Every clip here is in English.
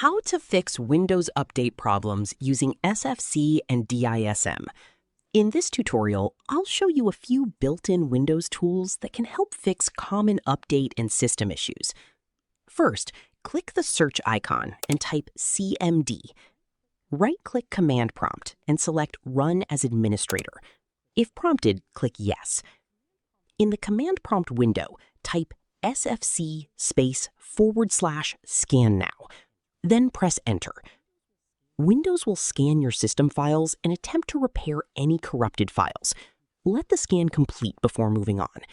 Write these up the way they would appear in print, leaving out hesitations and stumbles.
How to fix Windows Update problems using SFC and DISM. In this tutorial, I'll show you a few built-in Windows tools that can help fix common update and system issues. First, click the search icon and type CMD. Right-click Command Prompt and select Run as Administrator. If prompted, click Yes. In the Command Prompt window, type SFC/scan now. Then press Enter. Windows will scan your system files and attempt to repair any corrupted files. Let the scan complete before moving on.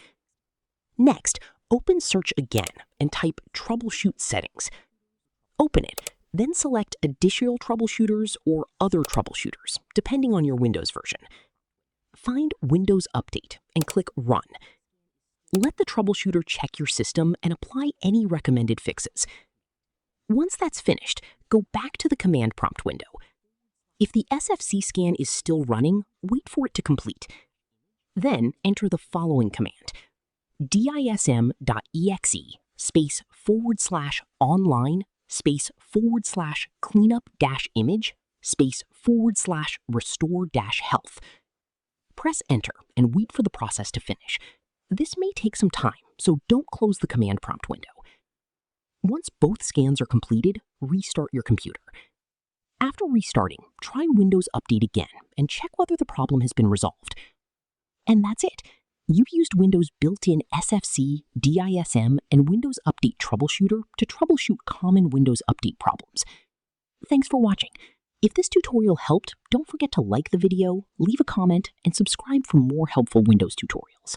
Next, open Search again and type Troubleshoot Settings. Open it, then select Additional Troubleshooters or Other Troubleshooters, depending on your Windows version. Find Windows Update and click Run. Let the troubleshooter check your system and apply any recommended fixes. Once that's finished, go back to the Command Prompt window. If the SFC scan is still running, wait for it to complete. Then enter the following command: dism.exe//cleanup-image//restore-health. Press Enter and wait for the process to finish. This may take some time, so don't close the Command Prompt window. Once both scans are completed, restart your computer. After restarting, try Windows Update again and check whether the problem has been resolved. And that's it. You've used Windows' built-in SFC, DISM, and Windows Update Troubleshooter to troubleshoot common Windows Update problems. Thanks for watching. If this tutorial helped, don't forget to like the video, leave a comment, and subscribe for more helpful Windows tutorials.